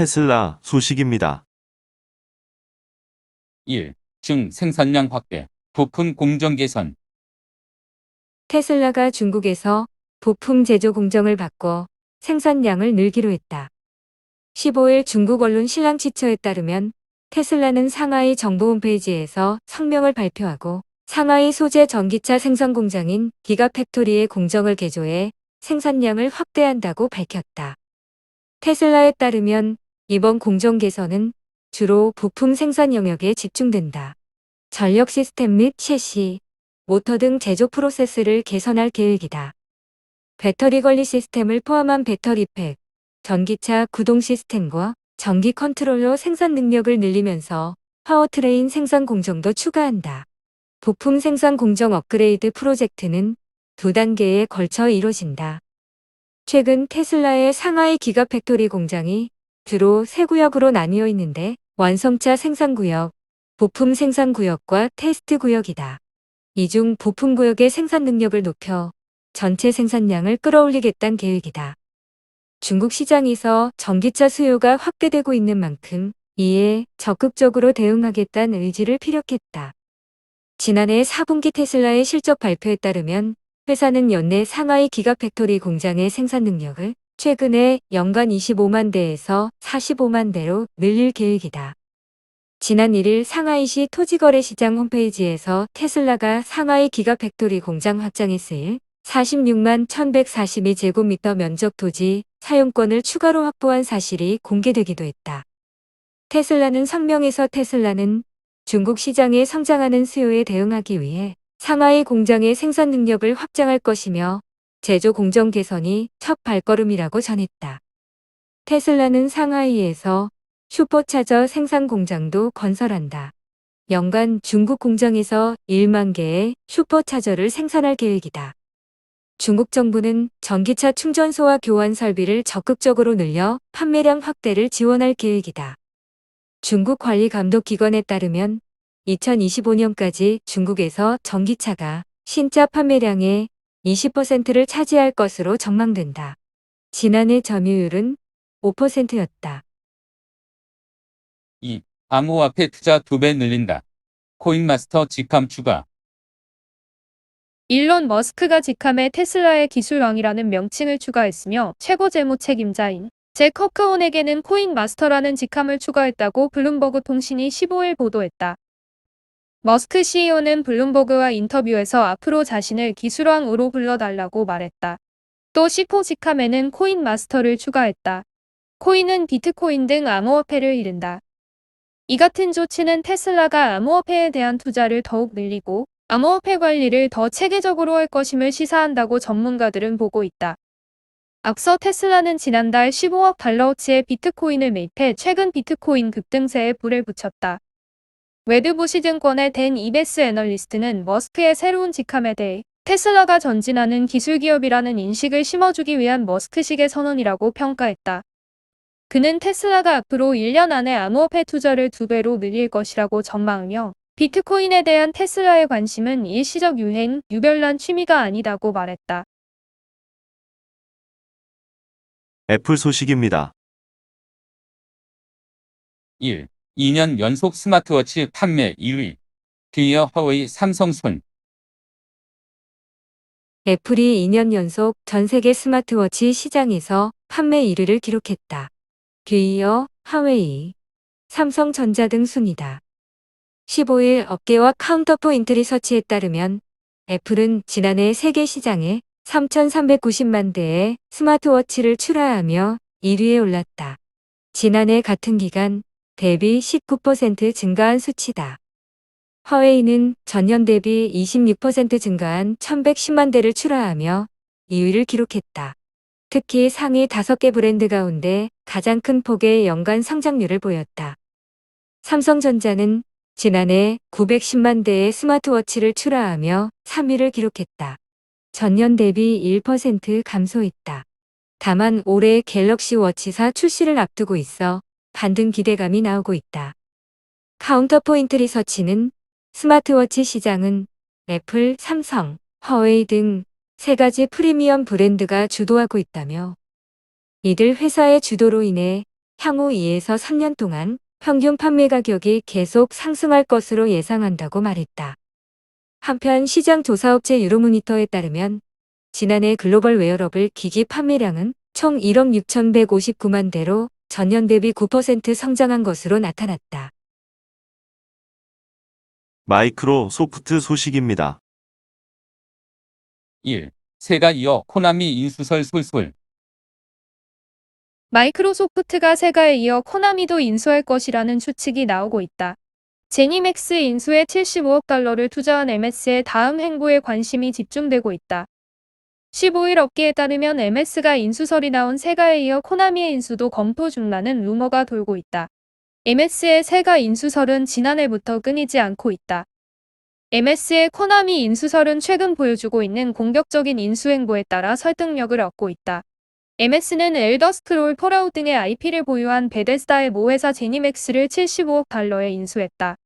테슬라 소식입니다. 1. 중 생산량 확대, 부품 공정 개선. 테슬라가 중국에서 부품 제조 공정을 바꿔 생산량을 늘기로 했다. 15일 중국 언론 신랑지처에 따르면 테슬라는 상하이 정부 홈페이지에서 성명을 발표하고 상하이 소재 전기차 생산 공장인 기가팩토리의 공정을 개조해 생산량을 확대한다고 밝혔다. 테슬라에 따르면 이번 공정 개선은 주로 부품 생산 영역에 집중된다. 전력 시스템 및 셰시, 모터 등 제조 프로세스를 개선할 계획이다. 배터리 관리 시스템을 포함한 배터리팩, 전기차 구동 시스템과 전기 컨트롤러 생산 능력을 늘리면서 파워트레인 생산 공정도 추가한다. 부품 생산 공정 업그레이드 프로젝트는 두 단계에 걸쳐 이뤄진다. 최근 테슬라의 상하이 기가팩토리 공장이 주로 세 구역으로 나뉘어 있는데 완성차 생산구역, 부품 생산구역과 테스트구역이다. 이 중 부품구역의 생산 능력을 높여 전체 생산량을 끌어올리겠다는 계획이다. 중국 시장에서 전기차 수요가 확대되고 있는 만큼 이에 적극적으로 대응하겠다는 의지를 피력했다. 지난해 4분기 테슬라의 실적 발표에 따르면 회사는 연내 상하이 기가팩토리 공장의 생산 능력을 최근에 연간 25만 대에서 45만 대로 늘릴 계획이다. 지난 1일 상하이시 토지거래시장 홈페이지에서 테슬라가 상하이 기가팩토리 공장 확장에 쓰일 46만 1142제곱미터 면적 토지 사용권을 추가로 확보한 사실이 공개되기도 했다. 테슬라는 성명에서 테슬라는 중국 시장에 성장하는 수요에 대응하기 위해 상하이 공장의 생산 능력을 확장할 것이며 제조 공정 개선이 첫 발걸음이라고 전했다. 테슬라는 상하이에서 슈퍼차저 생산 공장도 건설한다. 연간 중국 공장에서 1만 개의 슈퍼차저를 생산할 계획이다. 중국 정부는 전기차 충전소와 교환 설비를 적극적으로 늘려 판매량 확대를 지원할 계획이다. 중국 관리감독기관에 따르면 2025년까지 중국에서 전기차가 신차 판매량의 20%를 차지할 것으로 전망된다. 지난해 점유율은 5%였다. 2. 암호화폐 투자 2배 늘린다. 코인마스터 직함 추가. 일론 머스크가 직함에 테슬라의 기술왕이라는 명칭을 추가했으며 최고 재무 책임자인 잭 커크온에게는 코인마스터라는 직함을 추가했다고 블룸버그 통신이 15일 보도했다. 머스크 CEO는 블룸버그와 인터뷰에서 앞으로 자신을 기술왕으로 불러달라고 말했다. 또 C4 직함에는 코인마스터를 추가했다. 코인은 비트코인 등 암호화폐를 이른다. 이 같은 조치는 테슬라가 암호화폐에 대한 투자를 더욱 늘리고 암호화폐 관리를 더 체계적으로 할 것임을 시사한다고 전문가들은 보고 있다. 앞서 테슬라는 지난달 15억 달러어치의 비트코인을 매입해 최근 비트코인 급등세에 불을 붙였다. 웨드부시증권의 댄 이베스 애널리스트는 머스크의 새로운 직함에 대해 테슬라가 전진하는 기술기업이라는 인식을 심어주기 위한 머스크식의 선언이라고 평가했다. 그는 테슬라가 앞으로 1년 안에 암호화폐 투자를 2배로 늘릴 것이라고 전망하며 비트코인에 대한 테슬라의 관심은 일시적 유행, 유별난 취미가 아니다고 말했다. 애플 소식입니다. 1. 2년 연속 스마트워치 판매 1위. 뒤이어 화웨이, 삼성 손. 애플이 2년 연속 전 세계 스마트워치 시장에서 판매 1위를 기록했다. 뒤이어 화웨이, 삼성전자 등 순이다. 15일 업계와 카운터포인트 리서치에 따르면 애플은 지난해 세계 시장에 3,390만 대의 스마트워치를 출하하며 1위에 올랐다. 지난해 같은 기간 대비 19% 증가한 수치다. 화웨이는 전년 대비 26% 증가한 1,110만 대를 출하하며 2위를 기록했다. 특히 상위 5개 브랜드 가운데 가장 큰 폭의 연간 성장률을 보였다. 삼성전자는 지난해 910만 대의 스마트워치를 출하하며 3위를 기록했다. 전년 대비 1% 감소했다. 다만 올해 갤럭시 워치사 출시를 앞두고 있어 반등 기대감이 나오고 있다. 카운터포인트 리서치는 스마트워치 시장은 애플, 삼성, 화웨이 등 3가지 프리미엄 브랜드가 주도하고 있다며 이들 회사의 주도로 인해 향후 2에서 3년 동안 평균 판매 가격이 계속 상승할 것으로 예상한다고 말했다. 한편 시장 조사업체 유로모니터에 따르면 지난해 글로벌 웨어러블 기기 판매량은 총 1억 6,159만 대로 전년 대비 9% 성장한 것으로 나타났다. 마이크로 소프트 소식입니다. 1. 세가 이어 코나미 인수설 솔솔. 마이크로소프트가 세가에 이어 코나미도 인수할 것이라는 추측이 나오고 있다. 제니맥스 인수에 75억 달러를 투자한 MS의 다음 행보에 관심이 집중되고 있다. 15일 업계에 따르면 MS가 인수설이 나온 세가에 이어 코나미의 인수도 검토 중이라는 루머가 돌고 있다. MS의 세가 인수설은 지난해부터 끊이지 않고 있다. MS의 코나미 인수설은 최근 보여주고 있는 공격적인 인수 행보에 따라 설득력을 얻고 있다. MS는 엘더 스크롤 폴아웃 등의 IP를 보유한 베데스다의 모 회사 제니맥스를 75억 달러에 인수했다.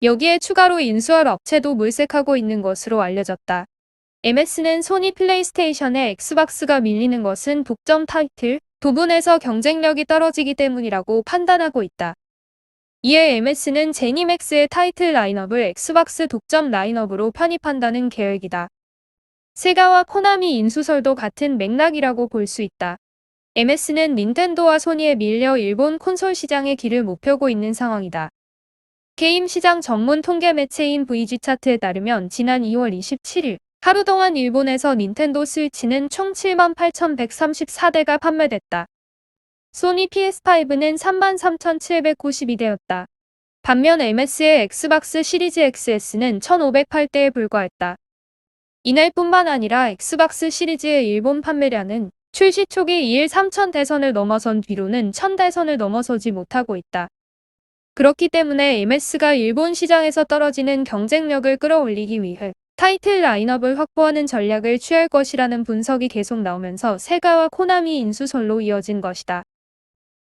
여기에 추가로 인수할 업체도 물색하고 있는 것으로 알려졌다. MS는 소니 플레이스테이션에 엑스박스가 밀리는 것은 독점 타이틀 부분에서 경쟁력이 떨어지기 때문이라고 판단하고 있다. 이에 MS는 제니맥스의 타이틀 라인업을 엑스박스 독점 라인업으로 편입한다는 계획이다. 세가와 코나미 인수설도 같은 맥락이라고 볼 수 있다. MS는 닌텐도와 소니에 밀려 일본 콘솔 시장의 길을 못 펴고 있는 상황이다. 게임 시장 전문 통계 매체인 VG차트에 따르면 지난 2월 27일 하루 동안 일본에서 닌텐도 스위치는 총 78,134대가 판매됐다. 소니 PS5는 33,792대였다. 반면 MS의 엑스박스 시리즈 XS는 1,508대에 불과했다. 이날뿐만 아니라 엑스박스 시리즈의 일본 판매량은 출시 초기 2일 3,000대선을 넘어선 뒤로는 1,000대선을 넘어서지 못하고 있다. 그렇기 때문에 MS가 일본 시장에서 떨어지는 경쟁력을 끌어올리기 위해 타이틀 라인업을 확보하는 전략을 취할 것이라는 분석이 계속 나오면서 세가와 코나미 인수설로 이어진 것이다.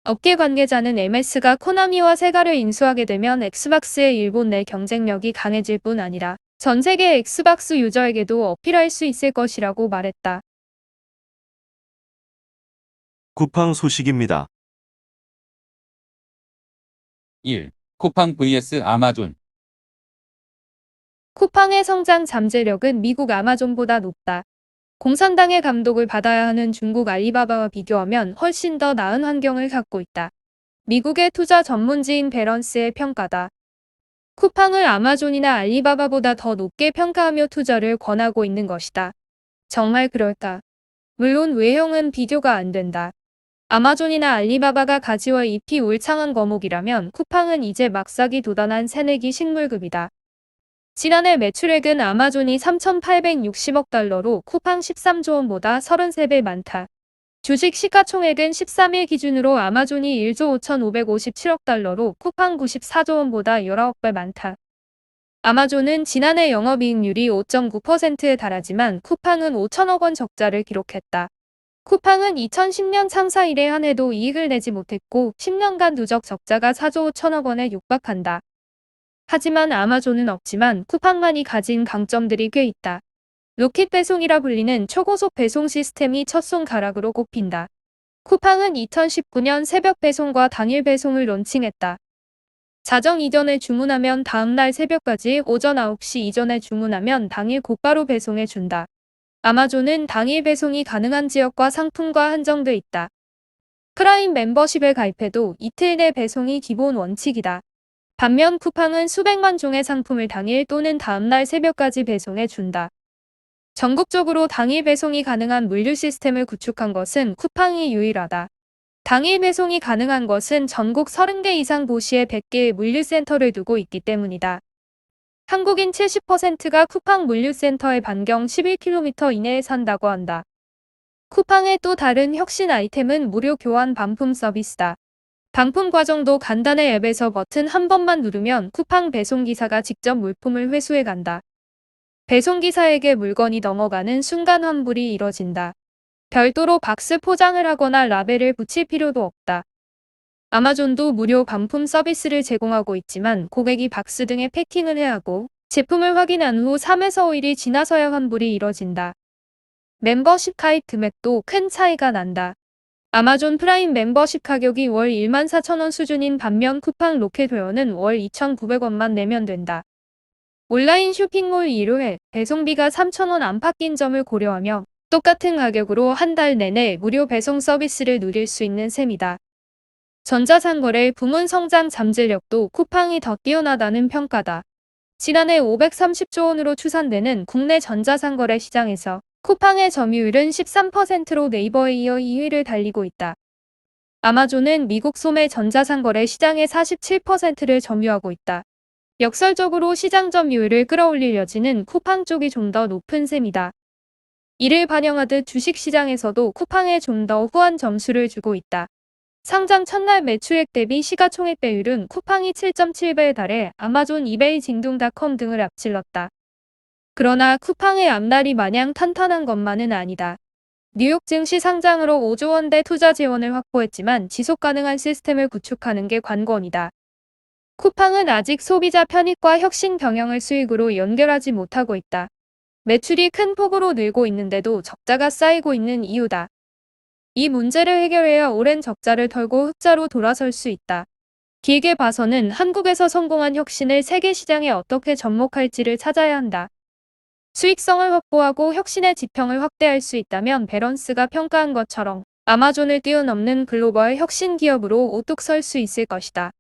업계 관계자는 MS가 코나미와 세가를 인수하게 되면 엑스박스의 일본 내 경쟁력이 강해질 뿐 아니라 전 세계 엑스박스 유저에게도 어필할 수 있을 것이라고 말했다. 쿠팡 소식입니다. 1. 쿠팡 vs 아마존. 쿠팡의 성장 잠재력은 미국 아마존보다 높다. 공산당의 감독을 받아야 하는 중국 알리바바와 비교하면 훨씬 더 나은 환경을 갖고 있다. 미국의 투자 전문지인 베런스의 평가다. 쿠팡을 아마존이나 알리바바보다 더 높게 평가하며 투자를 권하고 있는 것이다. 정말 그럴까? 물론 외형은 비교가 안 된다. 아마존이나 알리바바가 가지와 잎이 울창한 거목이라면 쿠팡은 이제 막사기 도단한 새내기 식물급이다. 지난해 매출액은 아마존이 3,860억 달러로 쿠팡 13조 원보다 33배 많다. 주식 시가총액은 13일 기준으로 아마존이 1조 5,557억 달러로 쿠팡 94조 원보다 19배 많다. 아마존은 지난해 영업이익률이 5.9%에 달하지만 쿠팡은 5천억 원 적자를 기록했다. 쿠팡은 2010년 창사 이래 한 해도 이익을 내지 못했고 10년간 누적 적자가 4조 5천억 원에 육박한다. 하지만 아마존은 없지만 쿠팡만이 가진 강점들이 꽤 있다. 로켓 배송이라 불리는 초고속 배송 시스템이 첫 손가락으로 꼽힌다. 쿠팡은 2019년 새벽 배송과 당일 배송을 론칭했다. 자정 이전에 주문하면 다음날 새벽까지 오전 9시 이전에 주문하면 당일 곧바로 배송해 준다. 아마존은 당일 배송이 가능한 지역과 상품과 한정돼 있다. 프라임 멤버십에 가입해도 이틀 내 배송이 기본 원칙이다. 반면 쿠팡은 수백만 종의 상품을 당일 또는 다음날 새벽까지 배송해 준다. 전국적으로 당일 배송이 가능한 물류 시스템을 구축한 것은 쿠팡이 유일하다. 당일 배송이 가능한 것은 전국 30개 이상 도시에 100개의 물류센터를 두고 있기 때문이다. 한국인 70%가 쿠팡 물류센터의 반경 11km 이내에 산다고 한다. 쿠팡의 또 다른 혁신 아이템은 무료 교환 반품 서비스다. 반품 과정도 간단해. 앱에서 버튼 한 번만 누르면 쿠팡 배송기사가 직접 물품을 회수해 간다. 배송기사에게 물건이 넘어가는 순간 환불이 이뤄진다. 별도로 박스 포장을 하거나 라벨을 붙일 필요도 없다. 아마존도 무료 반품 서비스를 제공하고 있지만 고객이 박스 등에 패킹을 해야 하고 제품을 확인한 후 3에서 5일이 지나서야 환불이 이뤄진다. 멤버십 가입 금액도 큰 차이가 난다. 아마존 프라임 멤버십 가격이 월 14,000원 수준인 반면 쿠팡 로켓 회원은 월 2,900원만 내면 된다. 온라인 쇼핑몰 1호에 배송비가 3,000원 안팎인 점을 고려하며 똑같은 가격으로 한 달 내내 무료 배송 서비스를 누릴 수 있는 셈이다. 전자상거래 부문 성장 잠재력도 쿠팡이 더 뛰어나다는 평가다. 지난해 530조 원으로 추산되는 국내 전자상거래 시장에서 쿠팡의 점유율은 13%로 네이버에 이어 2위를 달리고 있다. 아마존은 미국 소매 전자상거래 시장의 47%를 점유하고 있다. 역설적으로 시장 점유율을 끌어올릴 여지는 쿠팡 쪽이 좀 더 높은 셈이다. 이를 반영하듯 주식시장에서도 쿠팡에 좀 더 후한 점수를 주고 있다. 상장 첫날 매출액 대비 시가총액 배율은 쿠팡이 7.7배에 달해 아마존, 이베이, 징둥닷컴 등을 앞질렀다. 그러나 쿠팡의 앞날이 마냥 탄탄한 것만은 아니다. 뉴욕 증시 상장으로 5조 원대 투자 재원을 확보했지만 지속 가능한 시스템을 구축하는 게 관건이다. 쿠팡은 아직 소비자 편익과 혁신 경영을 수익으로 연결하지 못하고 있다. 매출이 큰 폭으로 늘고 있는데도 적자가 쌓이고 있는 이유다. 이 문제를 해결해야 오랜 적자를 털고 흑자로 돌아설 수 있다. 길게 봐서는 한국에서 성공한 혁신을 세계 시장에 어떻게 접목할지를 찾아야 한다. 수익성을 확보하고 혁신의 지평을 확대할 수 있다면 밸런스가 평가한 것처럼 아마존을 뛰어넘는 글로벌 혁신 기업으로 우뚝 설 수 있을 것이다.